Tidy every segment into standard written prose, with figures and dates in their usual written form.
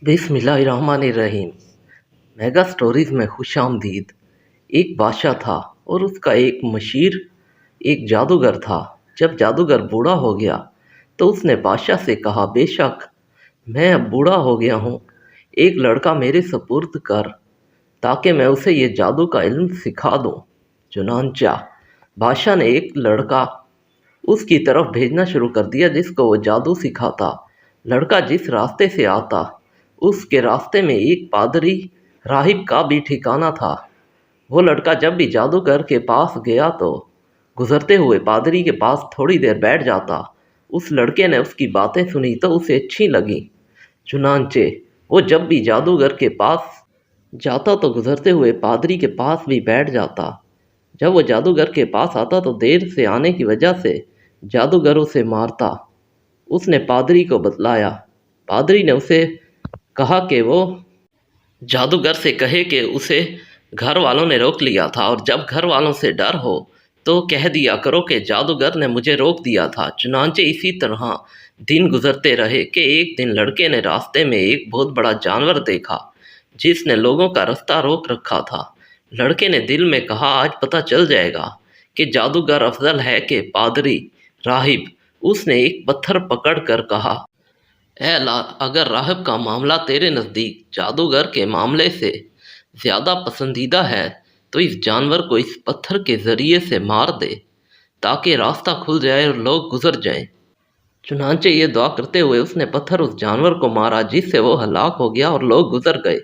बिस्मिल्लाहिर्रहमानिर्रहीम। Mega stories में खुश आमदीद। एक बादशाह था और उसका एक मशीर एक जादूगर था। जब जादूगर बूढ़ा हो गया तो उसने बादशाह से कहा, बेशक मैं अब बूढ़ा हो गया हूँ, एक लड़का मेरे सपुर्द कर ताकि मैं उसे ये जादू का इल्म सिखा दूँ। चुनांचा बादशाह ने एक लड़का उसकी तरफ भेजना शुरू कर दिया जिसको वो जादू सिखाता। लड़का जिस रास्ते से आता उसके रास्ते में एक पादरी राहिब का भी ठिकाना था। वो लड़का जब भी जादूगर के पास गया तो गुजरते हुए पादरी के पास थोड़ी देर बैठ जाता। उस लड़के ने उसकी बातें सुनी तो उसे अच्छी लगी। चुनांचे वो जब भी जादूगर के पास जाता तो गुजरते हुए पादरी के पास भी बैठ जाता। जब वो जादूगर के पास आता तो देर से आने की वजह से जादूगर उसे मारता। उसने पादरी को बतलाया। पादरी ने उसे कहा कि वो जादूगर से कहे कि उसे घर वालों ने रोक लिया था, और जब घर वालों से डर हो तो कह दिया करो कि जादूगर ने मुझे रोक दिया था। चुनांचे इसी तरह दिन गुजरते रहे कि एक दिन लड़के ने रास्ते में एक बहुत बड़ा जानवर देखा जिसने लोगों का रास्ता रोक रखा था। लड़के ने दिल में कहा, आज पता चल जाएगा कि जादूगर अफजल है कि पादरी राहिब। उसने एक पत्थर पकड़ कर कहा, ए अल्लाह, अगर राहिब का मामला तेरे नज़दीक जादूगर के मामले से ज़्यादा पसंदीदा है तो इस जानवर को इस पत्थर के ज़रिए से मार दे ताकि रास्ता खुल जाए और लोग गुजर जाएं। चुनांचे ये दुआ करते हुए उसने पत्थर उस जानवर को मारा जिससे वो हलाक हो गया और लोग गुजर गए।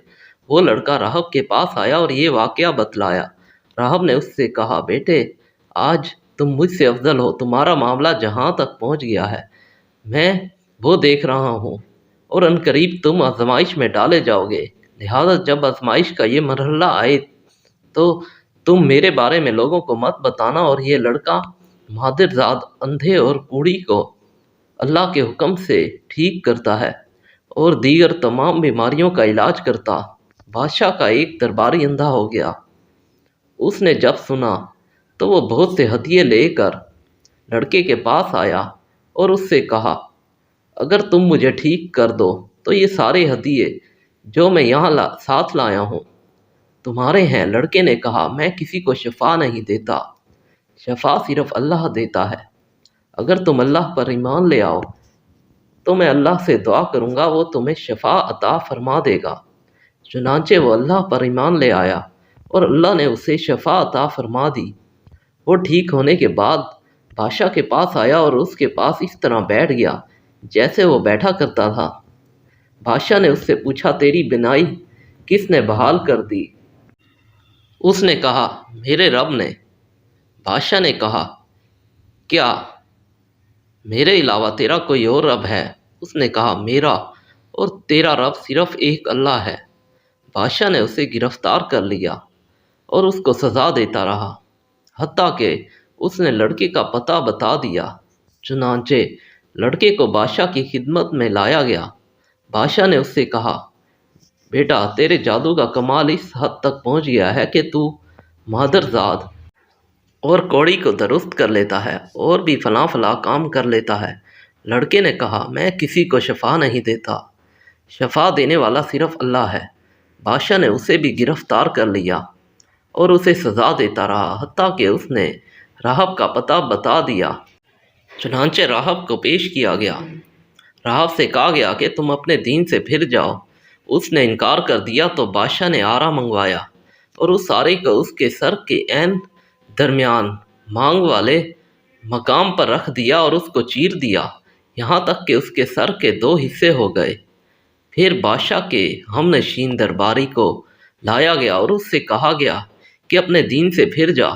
वो लड़का राहब के पास आया और ये वाकया बतलाया। राहब ने उससे कहा, बेटे, आज तुम मुझसे अफजल हो, तुम्हारा मामला जहाँ तक पहुँच गया है मैं वो देख रहा हूँ, और अनकरीब तुम आजमाइश में डाले जाओगे। लिहाजा जब आजमाइश का ये मरहला आए तो तुम मेरे बारे में लोगों को मत बताना। और ये लड़का मादिरजाद अंधे और कूड़ी को अल्लाह के हुक्म से ठीक करता है और दीगर तमाम बीमारियों का इलाज करता। बादशाह का एक दरबारी अंधा हो गया। उसने जब सुना तो वो बहुत से हदिये लेकर लड़के के पास आया और उससे कहा, अगर तुम मुझे ठीक कर दो तो ये सारे हदिये जो मैं यहाँ साथ लाया हूँ तुम्हारे हैं। लड़के ने कहा, मैं किसी को शफा नहीं देता, शफा सिर्फ अल्लाह देता है। अगर तुम अल्लाह पर ईमान ले आओ तो मैं अल्लाह से दुआ करूँगा, वो तुम्हें शफा अता फरमा देगा। चुनांचे वो अल्लाह पर ईमान ले आया और अल्लाह ने उसे शफा अता फरमा दी। वो ठीक होने के बाद बादशाह के पास आया और उसके पास इस तरह बैठ गया जैसे वो बैठा करता था। बादशाह ने उससे पूछा, तेरी बिनाई किसने बहाल कर दी? उसने कहा, मेरे रब ने। बादशाह ने कहा, क्या मेरे अलावा तेरा कोई और रब है? उसने कहा, मेरा और तेरा रब सिर्फ एक अल्लाह है। बादशाह ने उसे गिरफ्तार कर लिया और उसको सज़ा देता रहा, हत्ता कि उसने लड़के का पता बता दिया। चुनांचे लड़के को बादशाह की खिदमत में लाया गया। बादशाह ने उससे कहा, बेटा, तेरे जादू का कमाल इस हद तक पहुंच गया है कि तू मादरजाद और कौड़ी को दुरुस्त कर लेता है और भी फलां फलां काम कर लेता है। लड़के ने कहा, मैं किसी को शफा नहीं देता, शफा देने वाला सिर्फ अल्लाह है। बादशाह ने उसे भी गिरफ्तार कर लिया और उसे सज़ा देता रहा, हत्ता कि उसने राहब का पता बता दिया। चुनांचे राहब को पेश किया गया। राहब से कहा गया कि तुम अपने दीन से फिर जाओ। उसने इनकार कर दिया तो बादशाह ने आरा मंगवाया और उस आरे को उसके सर के ऐन दरमियान मांग वाले मकाम पर रख दिया और उसको चीर दिया, यहाँ तक कि उसके सर के दो हिस्से हो गए। फिर बादशाह के हमनशीन दरबारी को लाया गया और उससे कहा गया कि अपने दीन से फिर जा।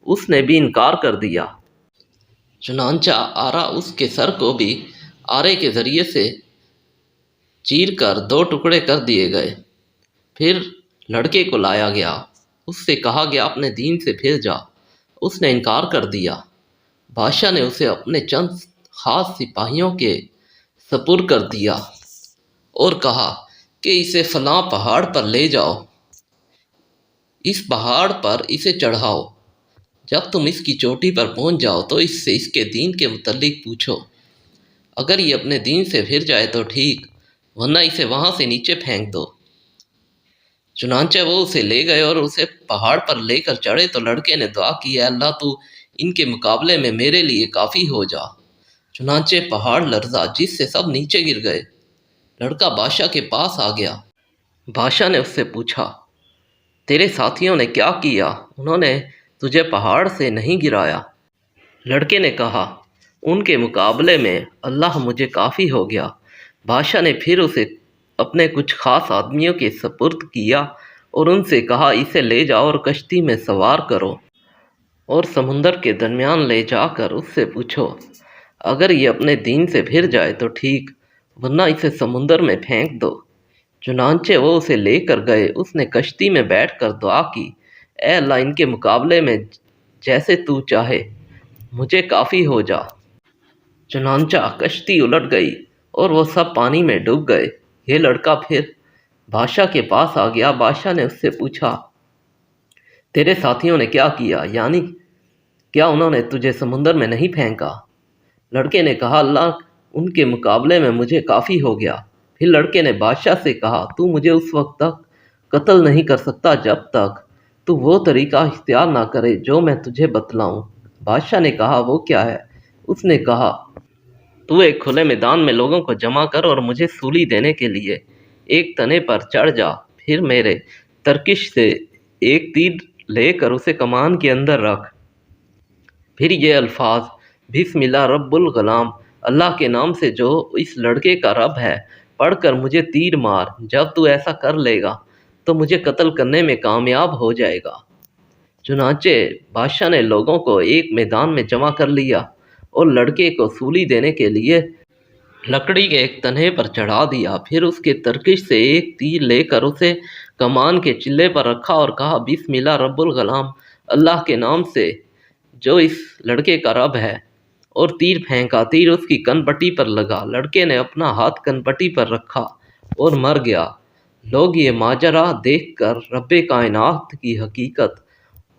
उसने भी इनकार कर दिया। चुनांचा आरा उसके सर को भी आरे के ज़रिए से चीर कर दो टुकड़े कर दिए गए। फिर लड़के को लाया गया, उससे कहा गया अपने दीन से फिर जा। उसने इनकार कर दिया। बादशाह ने उसे अपने चंद खास सिपाहियों के सपुर्द कर दिया और कहा कि इसे फलां पहाड़ पर ले जाओ, इस पहाड़ पर इसे चढ़ाओ। जब तुम इसकी चोटी पर पहुंच जाओ तो इससे इसके दीन के मुतल्लिक पूछो। अगर ये अपने दीन से फिर जाए तो ठीक, ورنہ اسے وہاں سے نیچے پھینک دو۔ چنانچہ وہ اسے لے گئے اور اسے پہاڑ پر لے کر چڑھے تو لڑکے نے دعا کی، اے اللہ تو ان کے مقابلے میں میرے لیے کافی ہو جا۔ چنانچہ پہاڑ لرزا جس سے سب نیچے گر گئے۔ لڑکا بادشاہ کے پاس آ گیا۔ بادشاہ نے اس سے پوچھا، تیرے ساتھیوں نے کیا کیا؟ انہوں نے تجھے پہاڑ سے نہیں گرایا؟ لڑکے نے کہا، ان کے مقابلے میں اللہ مجھے کافی ہو گیا۔ بادشاہ نے پھر اسے اپنے کچھ خاص آدمیوں کے سپرد کیا اور ان سے کہا، اسے لے جاؤ اور کشتی میں سوار کرو اور سمندر کے درمیان لے جا کر اس سے پوچھو، اگر یہ اپنے دین سے پھر جائے تو ٹھیک، ورنہ اسے سمندر میں پھینک دو۔ چنانچہ وہ اسے لے کر گئے۔ اس نے کشتی میں بیٹھ کر دعا کی، اے اللہ ان کے مقابلے میں جیسے تو چاہے مجھے کافی ہو جا۔ چنانچہ کشتی الٹ گئی اور وہ سب پانی میں ڈوب گئے۔ یہ لڑکا پھر بادشاہ کے پاس آ گیا۔ بادشاہ نے اس سے پوچھا، تیرے ساتھیوں نے کیا کیا؟ یعنی کیا انہوں نے تجھے سمندر میں نہیں پھینکا؟ لڑکے نے کہا، اللہ ان کے مقابلے میں مجھے کافی ہو گیا۔ پھر لڑکے نے بادشاہ سے کہا، تو مجھے اس وقت تک قتل نہیں کر سکتا جب تک تو وہ طریقہ اختیار نہ کرے جو میں تجھے بتلاؤں۔ بادشاہ نے کہا، وہ کیا ہے؟ اس نے کہا، تو ایک کھلے میدان میں لوگوں کو جمع کر اور مجھے سولی دینے کے لیے ایک تنے پر چڑھ جا، پھر میرے ترکش سے ایک تیر لے کر اسے کمان کے اندر رکھ، پھر یہ الفاظ، بسم اللہ رب الغلام، اللہ کے نام سے جو اس لڑکے کا رب ہے، پڑھ کر مجھے تیر مار۔ جب تو ایسا کر لے گا تو مجھے قتل کرنے میں کامیاب ہو جائے گا۔ چنانچہ بادشاہ نے لوگوں کو ایک میدان میں جمع کر لیا اور لڑکے کو سولی دینے کے لیے لکڑی کے ایک تنے پر چڑھا دیا، پھر اس کے ترکش سے ایک تیر لے کر اسے کمان کے چلے پر رکھا اور کہا، بسم اللہ رب الغلام، اللہ کے نام سے جو اس لڑکے کا رب ہے، اور تیر پھینکا۔ تیر اس کی کن پٹی پر لگا۔ لڑکے نے اپنا ہاتھ کن پٹی پر رکھا اور مر گیا۔ لوگ یہ ماجرا دیکھ کر رب کائنات کی حقیقت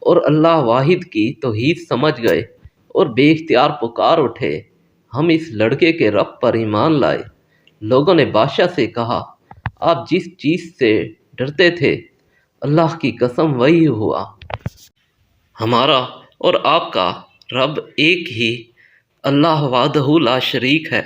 اور اللہ واحد کی توحید سمجھ گئے اور بے اختیار پکار اٹھے، ہم اس لڑکے کے رب پر ایمان لائے۔ لوگوں نے بادشاہ سے کہا، آپ جس چیز سے ڈرتے تھے اللہ کی قسم وہی ہوا۔ ہمارا اور آپ کا رب ایک ہی اللہ وحدہ لا شریک ہے۔